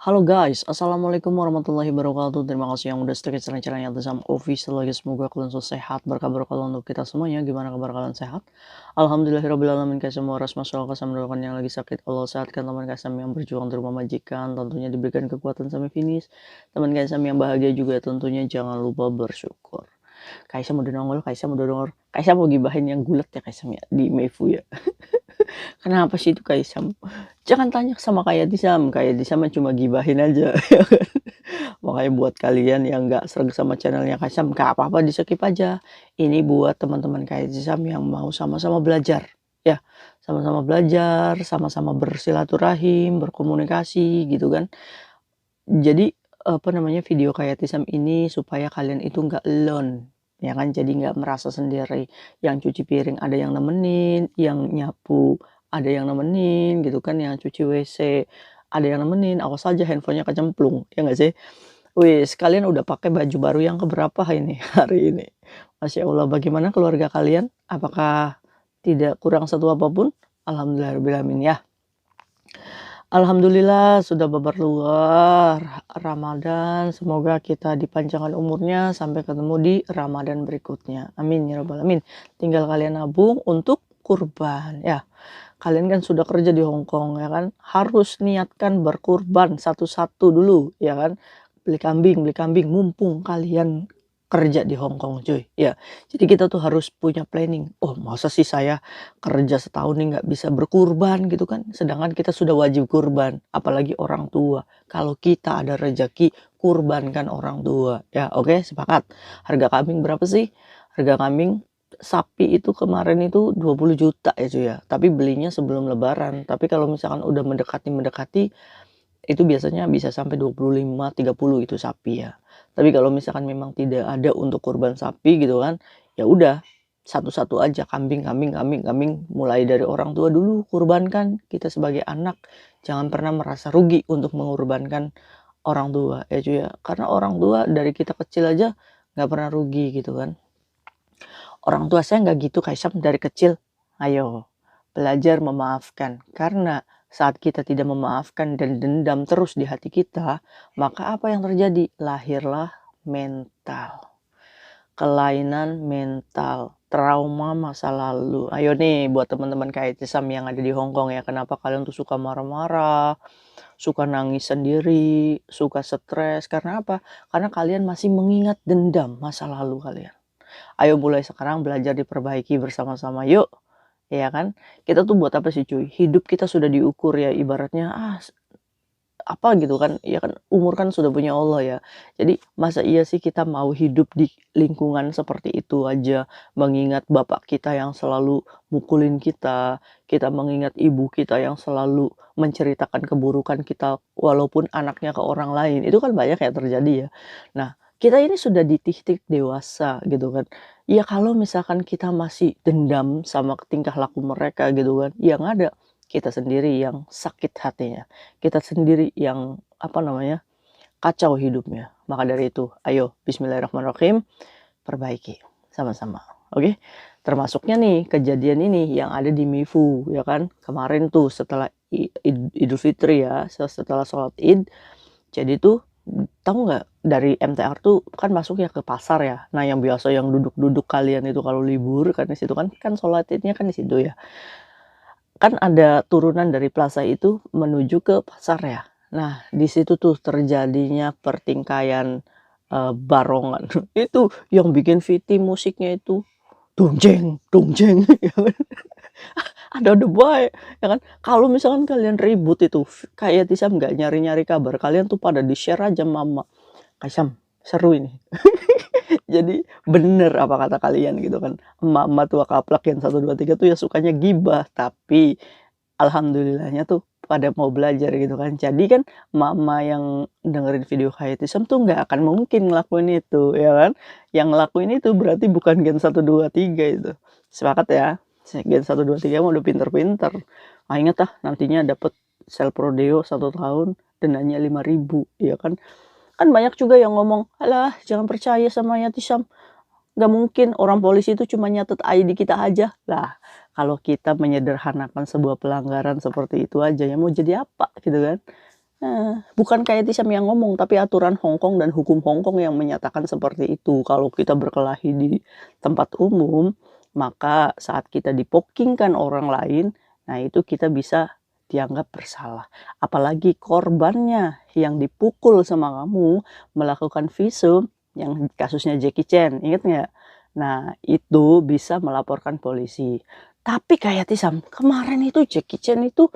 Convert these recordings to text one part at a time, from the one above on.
Halo guys, assalamualaikum warahmatullahi wabarakatuh. Terima kasih yang udah setia channel-channelnya Tizam Official lagi. Semoga kalian selalu sehat, berkabar kalau untuk kita semuanya. Gimana kabar kalian sehat? Alhamdulillahirobbilalamin. Kayak semua ras masalah kasam mendoakan yang lagi sakit Allah sehatkan, teman kasam yang berjuang di rumah majikan tentunya diberikan kekuatan sampai finish. Teman kasam yang bahagia juga tentunya jangan lupa bersyukur. Kaisam udah nongol, Kaisam udah nongol. Kaisam mau gibahin yang gulat ya Kaisam ya di Mefu ya. Kenapa sih itu Kaisam? Jangan tanya sama kayak Disam mah cuma gibahin aja ya kan. Makanya buat kalian yang nggak sreg sama channelnya Kaisam, nggak apa-apa di-skip aja. Ini buat teman-teman kayak Disam yang mau sama-sama belajar ya. Sama-sama belajar, sama-sama bersilaturahim, berkomunikasi gitu kan. Jadi apa namanya, video kayak Tisam ini supaya kalian itu nggak alone ya kan, jadi nggak merasa sendiri. Yang cuci piring ada yang nemenin, yang nyapu ada yang nemenin gitu kan, yang cuci WC ada yang nemenin, awas aja handphonenya kecemplung, ya nggak sih? Wih, sekalian udah pakai baju baru yang keberapa ini hari ini? Masya Allah, bagaimana keluarga kalian? Apakah tidak kurang satu apapun? Alhamdulillahirobbilalamin ya. Alhamdulillah sudah babar luar Ramadan, semoga kita dipanjangkan umurnya sampai ketemu di Ramadan berikutnya. Amin ya rabbal alamin. Tinggal kalian nabung untuk kurban ya. Kalian kan sudah kerja di Hong Kong ya kan, harus niatkan berkurban satu-satu dulu ya kan. Beli kambing mumpung kalian kerja di Hong Kong cuy ya. Jadi kita tuh harus punya planning. Oh masa sih saya kerja setahun nih nggak bisa berkurban gitu kan, sedangkan kita sudah wajib kurban, apalagi orang tua. Kalau kita ada rezeki, kurbankan orang tua ya. Oke, sepakat. Harga kambing berapa sih? Harga kambing sapi itu kemarin itu 20 juta ya cuy ya, tapi belinya sebelum lebaran. Tapi kalau misalkan udah mendekati itu biasanya bisa sampai 25, 30 itu sapi ya. Tapi kalau misalkan memang tidak ada untuk kurban sapi gitu kan, ya udah satu-satu aja, kambing, mulai dari orang tua dulu kurbankan. Kita sebagai anak jangan pernah merasa rugi untuk mengorbankan orang tua ya cuy ya. Karena orang tua dari kita kecil aja nggak pernah rugi gitu kan. Orang tua saya nggak gitu Kaisam dari kecil. Ayo belajar memaafkan, karena saat kita tidak memaafkan dan dendam terus di hati kita, maka apa yang terjadi? Lahirlah mental, kelainan mental, trauma masa lalu. Ayo nih buat teman-teman kayak Cisam yang ada di Hong Kong ya, kenapa kalian tuh suka marah-marah, suka nangis sendiri, suka stres? Karena apa? Karena kalian masih mengingat dendam masa lalu kalian. Ayo mulai sekarang belajar diperbaiki bersama-sama yuk. Ya kan? Kita tuh buat apa sih cuy? Hidup kita sudah diukur ya, ibaratnya apa gitu kan, ya kan umur kan sudah punya Allah ya. Jadi masa iya sih kita mau hidup di lingkungan seperti itu aja, mengingat bapak kita yang selalu mukulin kita, kita mengingat ibu kita yang selalu menceritakan keburukan kita walaupun anaknya ke orang lain, itu kan banyak yang terjadi ya. Nah, kita ini sudah di titik dewasa gitu kan. Ya kalau misalkan kita masih dendam sama tingkah laku mereka gitu kan, yang ada kita sendiri yang sakit hatinya. Kita sendiri yang, apa namanya, kacau hidupnya. Maka dari itu, ayo bismillahirrahmanirrahim, perbaiki sama-sama, oke? Termasuknya nih kejadian ini yang ada di Mifu, ya kan? Kemarin tuh setelah Idul Fitri ya, setelah sholat Id, jadi tuh tahu nggak dari MTR tuh kan masuknya ke pasar ya. Nah yang biasa yang duduk-duduk kalian itu kalau libur kan di situ kan sholat Idnya kan di situ ya. Kan ada turunan dari plaza itu menuju ke pasar ya. Nah, di situ tuh terjadinya pertingkaian, barongan. Itu yang bikin VT musiknya itu dongjeng ya kan. Ada bae ya kan. Kalau misalkan kalian ribut itu, kayak Tisam nggak nyari-nyari kabar, kalian tuh pada di-share aja mama, "Kaisam, seru ini." Jadi bener apa kata kalian gitu kan. Emak-emak tua kaplak yang 1, 2, 3 tuh ya sukanya gibah, tapi alhamdulillahnya tuh pada mau belajar gitu kan. Jadi kan mama yang dengerin video Hayatism tuh nggak akan mungkin ngelakuin itu ya kan. Yang ngelakuin itu berarti bukan Gen 1, 2, 3 itu. Sepakat ya? Gen 1, 2, 3 mah udah pinter-pinter. Ah, inget ah nantinya dapat sel prodeo 1 tahun dendanya 5.000 ya kan. Kan banyak juga yang ngomong, "Alah jangan percaya sama Hayatism. Nggak mungkin orang polisi itu cuma nyatet ID kita aja." Lah, kalau kita menyederhanakan sebuah pelanggaran seperti itu aja, ya mau jadi apa gitu kan? Bukan kayak Tisam yang ngomong, tapi aturan Hong Kong dan hukum Hong Kong yang menyatakan seperti itu. Kalau kita berkelahi di tempat umum, maka saat kita dipokingkan orang lain, nah itu kita bisa dianggap bersalah. Apalagi korbannya yang dipukul sama kamu melakukan visum, yang kasusnya Jackie Chan, inget nggak? Nah, itu bisa melaporkan polisi. Tapi kayak Tisam, kemarin itu Jackie Chan itu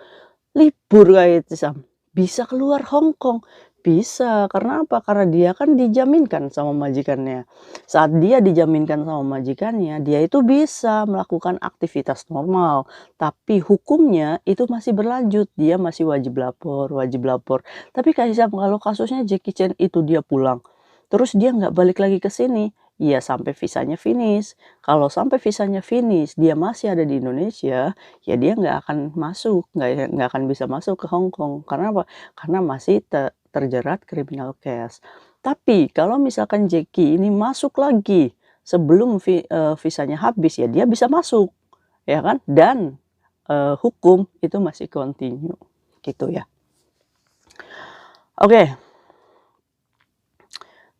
libur kayak Tisam. Bisa keluar Hong Kong? Bisa, karena apa? Karena dia kan dijaminkan sama majikannya. Saat dia dijaminkan sama majikannya, dia itu bisa melakukan aktivitas normal. Tapi hukumnya itu masih berlanjut, dia masih wajib lapor, wajib lapor. Tapi kayak kalau kasusnya Jackie Chan itu dia pulang, terus dia nggak balik lagi ke sini, ya sampai visanya finish. Kalau sampai visanya finish, dia masih ada di Indonesia, ya dia nggak akan masuk, nggak akan bisa masuk ke Hong Kong. Karena apa? Karena masih terjerat criminal case. Tapi kalau misalkan Jackie ini masuk lagi sebelum visanya habis, ya dia bisa masuk, ya kan? Dan hukum itu masih continue, gitu ya. Oke,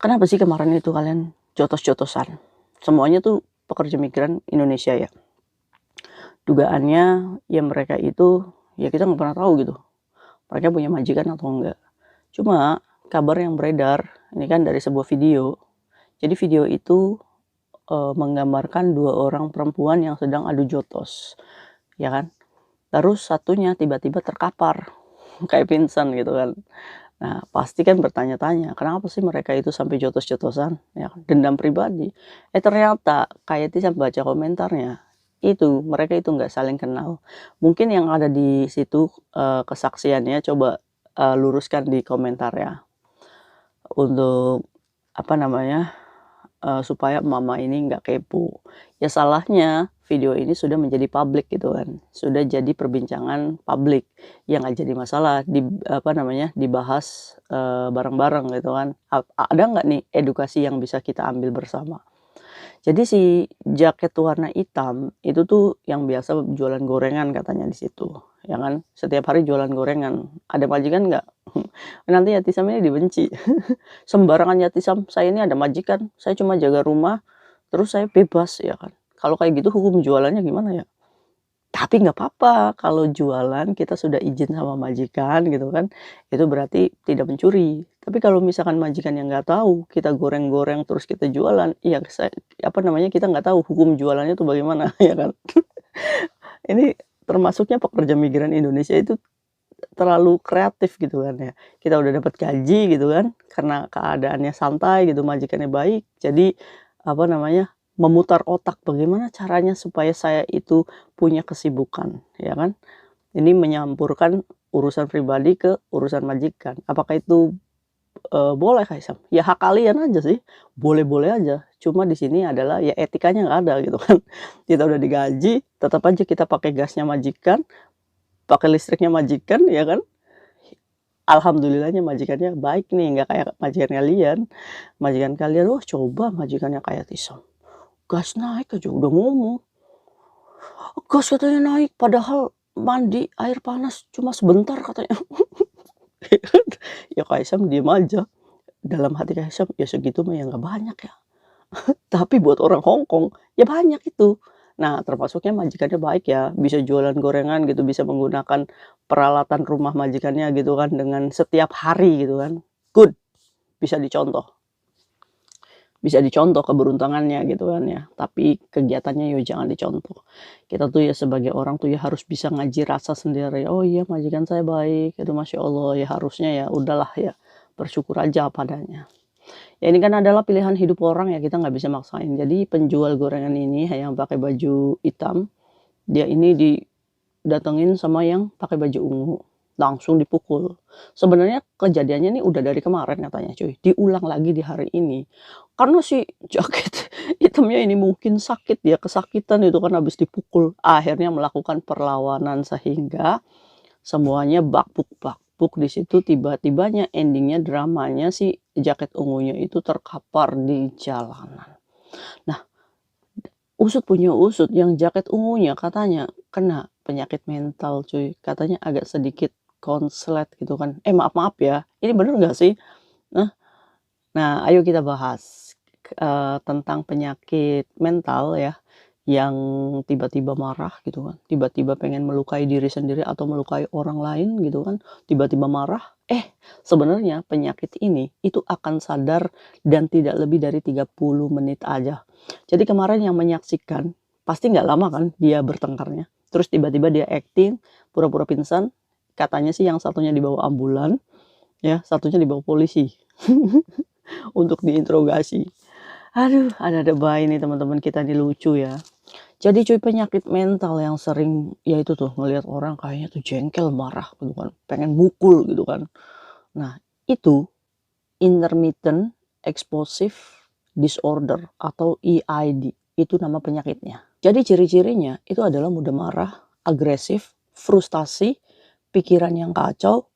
kenapa sih kemarin itu kalian jotos-jotosan? Semuanya tuh pekerja migran Indonesia ya. Dugaannya ya mereka itu, ya kita nggak pernah tahu gitu, mereka punya majikan atau enggak. Cuma kabar yang beredar ini kan dari sebuah video. Jadi video itu menggambarkan 2 orang perempuan yang sedang adu jotos, ya kan. Terus satunya tiba-tiba terkapar, kayak pingsan gitu kan. Nah, pasti kan bertanya-tanya, kenapa sih mereka itu sampai jotos-jotosan, ya kan, dendam pribadi. Ternyata kayak itu saya baca komentarnya, itu mereka itu nggak saling kenal. Mungkin yang ada di situ kesaksiannya coba luruskan di komentar ya. Untuk apa namanya, supaya mama ini nggak kepo. Ya salahnya video ini sudah menjadi publik gitu kan, sudah jadi perbincangan publik, ya nggak jadi masalah apa namanya, dibahas bareng-bareng gitu kan. Ada nggak nih edukasi yang bisa kita ambil bersama? Jadi si jaket warna hitam itu tuh yang biasa jualan gorengan katanya di situ, ya kan. Setiap hari jualan gorengan, ada majikan nggak? Nanti ya Tisam ini dibenci. Sembarangan ya Tisam, saya ini ada majikan, saya cuma jaga rumah, terus saya bebas, ya kan. Kalau kayak gitu hukum jualannya gimana ya? Tapi nggak apa-apa, kalau jualan kita sudah izin sama majikan gitu kan, itu berarti tidak mencuri. Tapi kalau misalkan majikan yang nggak tahu, kita goreng-goreng terus kita jualan, ya apa namanya, kita nggak tahu hukum jualannya itu bagaimana, ya kan. Ini termasuknya pekerja migran Indonesia itu terlalu kreatif gitu kan ya. Kita udah dapat gaji gitu kan, karena keadaannya santai gitu, majikannya baik. Jadi apa namanya, memutar otak bagaimana caranya supaya saya itu punya kesibukan, ya kan. Ini menyampurkan urusan pribadi ke urusan majikan. Apakah itu boleh Kaisang? Ya hak kalian aja sih, boleh-boleh aja. Cuma di sini adalah ya etikanya nggak ada gitu kan. Kita udah digaji, tetap aja kita pakai gasnya majikan, pakai listriknya majikan, ya kan. Alhamdulillahnya majikannya baik nih, nggak kayak majikan kalian. Majikan kalian, wah coba majikannya kayak Tisam, gas naik aja udah ngomong, gas katanya naik padahal mandi air panas cuma sebentar katanya. Ya Kaisang diem aja, dalam hati Kaisang, ya segitu mah ya nggak banyak ya. Tapi buat orang Hong Kong, ya banyak itu. Nah, termasuknya majikannya baik ya, bisa jualan gorengan gitu, bisa menggunakan peralatan rumah majikannya gitu kan, dengan setiap hari gitu kan. Good, bisa dicontoh. Bisa dicontoh keberuntungannya gitu kan ya, tapi kegiatannya ya jangan dicontoh. Kita tuh ya sebagai orang tuh ya harus bisa ngaji rasa sendiri, "Oh iya majikan saya baik, itu Masya Allah," ya harusnya ya udahlah ya, bersyukur aja apa adanya. Ya ini kan adalah pilihan hidup orang ya, kita nggak bisa maksain. Jadi penjual gorengan ini yang pakai baju hitam, dia ini didatengin sama yang pakai baju ungu, langsung dipukul. Sebenarnya kejadiannya ini udah dari kemarin katanya cuy, diulang lagi di hari ini. Karena si jaket hitamnya ini mungkin sakit ya, kesakitan itu kan habis dipukul, akhirnya melakukan perlawanan sehingga semuanya bakbuk-bakbuk. Di situ tiba-tibanya endingnya dramanya si jaket ungunya itu terkapar di jalanan. Nah, usut punya usut, yang jaket ungunya katanya kena penyakit mental cuy, katanya agak sedikit konslet gitu kan. Maaf ya, ini bener nggak sih? Nah nah ayo kita bahas, tentang penyakit mental ya, yang tiba-tiba marah gitu kan, tiba-tiba pengen melukai diri sendiri atau melukai orang lain gitu kan, tiba-tiba marah, sebenarnya penyakit ini itu akan sadar dan tidak lebih dari 30 menit aja. Jadi kemarin yang menyaksikan, pasti nggak lama kan dia bertengkarnya, terus tiba-tiba dia acting, pura-pura pingsan, katanya sih yang satunya dibawa ambulan, ya, satunya dibawa polisi untuk diinterogasi. Aduh, ada bayi nih teman-teman kita nih lucu ya. Jadi cuy penyakit mental yang sering ya itu tuh ngelihat orang kayaknya tuh jengkel, marah gitu kan, pengen mukul gitu kan. Nah, itu intermittent explosive disorder atau EID, itu nama penyakitnya. Jadi ciri-cirinya itu adalah mudah marah, agresif, frustasi, pikiran yang kacau,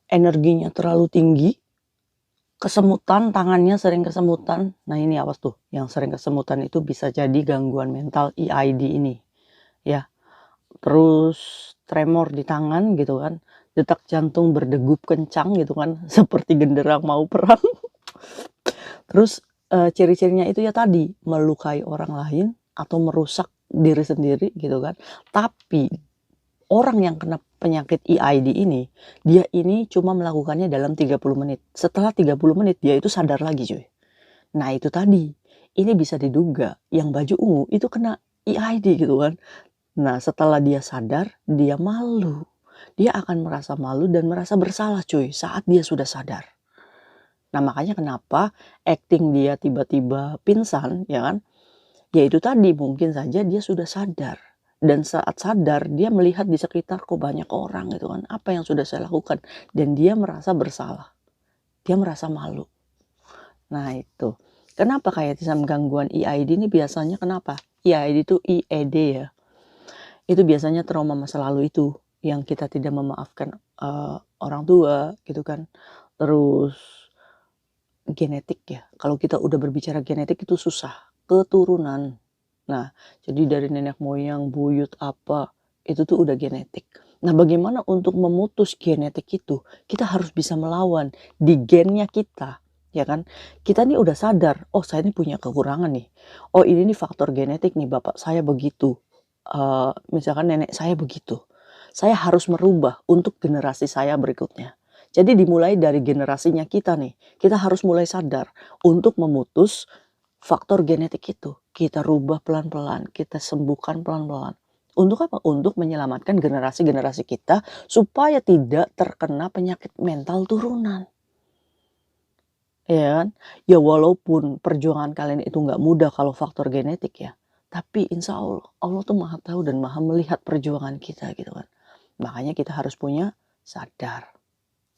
energinya terlalu tinggi, kesemutan, tangannya sering kesemutan. Nah ini awas tuh, yang sering kesemutan itu bisa jadi gangguan mental EID ini, ya. Terus tremor di tangan gitu kan, detak jantung berdegup kencang gitu kan, seperti genderang mau perang. Terus, ciri-cirinya itu ya tadi, melukai orang lain atau merusak diri sendiri gitu kan. Tapi orang yang kena penyakit EID ini, dia ini cuma melakukannya dalam 30 menit. Setelah 30 menit dia itu sadar lagi cuy. Nah itu tadi, ini bisa diduga yang baju ungu itu kena EID gitu kan. Nah setelah dia sadar, dia malu. Dia akan merasa malu dan merasa bersalah cuy saat dia sudah sadar. Nah makanya kenapa acting dia tiba-tiba pingsan ya kan, ya itu tadi mungkin saja dia sudah sadar. Dan saat sadar dia melihat di sekitar kok banyak orang gitu kan, apa yang sudah saya lakukan, dan dia merasa bersalah, dia merasa malu. Nah itu, kenapa kayak gangguan EID ini biasanya kenapa? EID itu IED ya, itu biasanya trauma masa lalu itu, yang kita tidak memaafkan, orang tua gitu kan. Terus genetik ya, kalau kita udah berbicara genetik itu susah, keturunan. Nah, jadi dari nenek moyang, buyut, apa, itu tuh udah genetik. Nah, bagaimana untuk memutus genetik itu? Kita harus bisa melawan di gennya kita, ya kan? Kita nih udah sadar, oh saya ini punya kekurangan nih. Oh ini nih faktor genetik nih, bapak saya begitu. Misalkan nenek saya begitu. Saya harus merubah untuk generasi saya berikutnya. Jadi dimulai dari generasinya kita nih, kita harus mulai sadar untuk memutus faktor genetik itu. Kita rubah pelan-pelan, kita sembuhkan pelan-pelan. Untuk apa? Untuk menyelamatkan generasi-generasi kita supaya tidak terkena penyakit mental turunan. Ya kan? Ya walaupun perjuangan kalian itu nggak mudah kalau faktor genetik ya, tapi insya Allah, Allah tuh maha tahu dan maha melihat perjuangan kita gitu kan. Makanya kita harus punya sadar.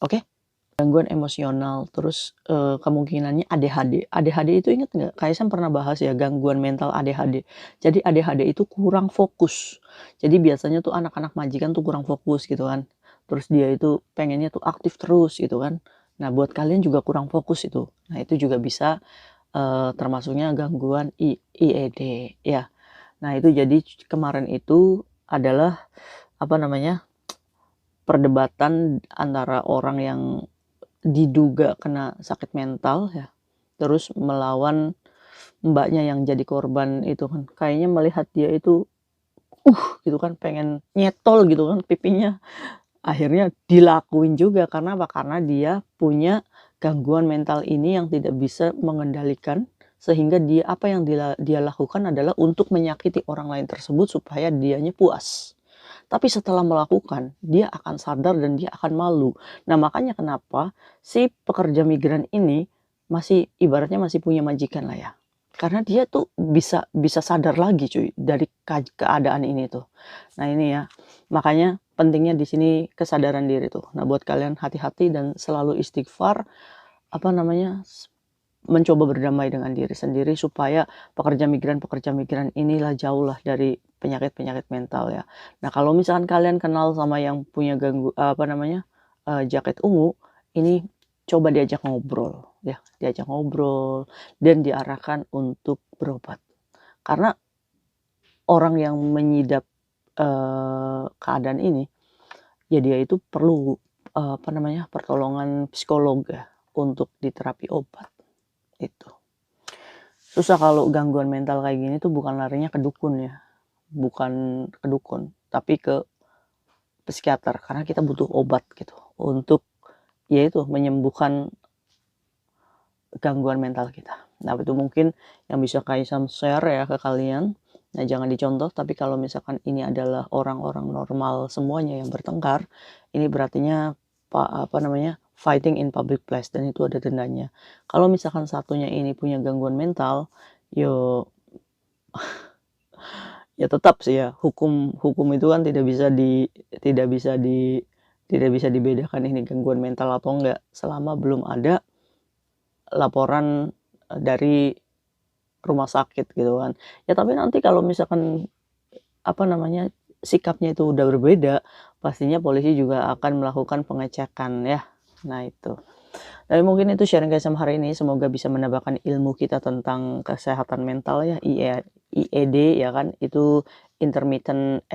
Oke? Gangguan emosional, terus, kemungkinannya ADHD. ADHD itu inget nggak? Kaisang pernah bahas ya gangguan mental ADHD. Jadi ADHD itu kurang fokus. Jadi biasanya tuh anak-anak majikan tuh kurang fokus gitu kan. Terus dia itu pengennya tuh aktif terus gitu kan. Nah buat kalian juga kurang fokus itu. Nah itu juga bisa, termasuknya gangguan IED ya. Nah itu jadi kemarin itu adalah, apa namanya, perdebatan antara orang yang diduga kena sakit mental ya, terus melawan mbaknya yang jadi korban itu kan. Kayaknya melihat dia itu, gitu kan, pengen nyetol gitu kan pipinya. Akhirnya dilakuin juga, karena apa? Karena dia punya gangguan mental ini yang tidak bisa mengendalikan, sehingga dia apa yang dia lakukan adalah untuk menyakiti orang lain tersebut supaya dianya puas. Tapi setelah melakukan, dia akan sadar dan dia akan malu. Nah, makanya kenapa si pekerja migran ini masih ibaratnya masih punya majikan lah ya. Karena dia tuh bisa bisa sadar lagi cuy dari keadaan ini tuh. Nah, ini ya. Makanya pentingnya di sini kesadaran diri tuh. Nah, buat kalian hati-hati dan selalu istighfar, apa namanya, mencoba berdamai dengan diri sendiri supaya pekerja migran inilah jauhlah dari penyakit-penyakit mental ya. Nah kalau misalkan kalian kenal sama yang punya apa namanya, jaket ungu, ini coba diajak ngobrol ya, diajak ngobrol dan diarahkan untuk berobat. Karena orang yang menyidap, keadaan ini, ya dia itu perlu apa namanya, pertolongan psikolog ya, untuk diterapi obat, itu. Susah kalau gangguan mental kayak gini tuh bukan larinya ke dukun ya, bukan ke dukun, tapi ke psikiater, karena kita butuh obat gitu, untuk, ya itu, menyembuhkan gangguan mental kita. Nah, itu mungkin yang bisa Kaisam share ya ke kalian. Nah, jangan dicontoh, tapi kalau misalkan ini adalah orang-orang normal semuanya yang bertengkar, ini berartinya apa namanya, fighting in public place, dan itu ada dendanya. Kalau misalkan satunya ini punya gangguan mental, yo ya tetap sih ya, hukum itu kan tidak bisa dibedakan ini gangguan mental atau enggak, selama belum ada laporan dari rumah sakit gitu kan. Ya tapi nanti kalau misalkan apa namanya, sikapnya itu udah berbeda, pastinya polisi juga akan melakukan pengecekan ya. Nah itu. Tapi mungkin itu sharing Kaisam hari ini, semoga bisa menambahkan ilmu kita tentang kesehatan mental ya, IED ya kan, itu intermittent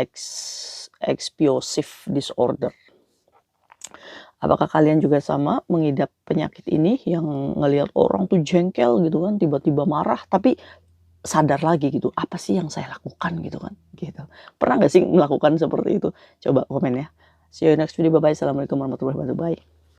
explosive disorder. Apakah kalian juga sama mengidap penyakit ini yang ngelihat orang tuh jengkel gitu kan, tiba-tiba marah, tapi sadar lagi gitu, apa sih yang saya lakukan gitu kan, gitu. Pernah nggak sih melakukan seperti itu? Coba komen ya. See you next video, bye-bye. Assalamualaikum warahmatullahi wabarakatuh. Bye.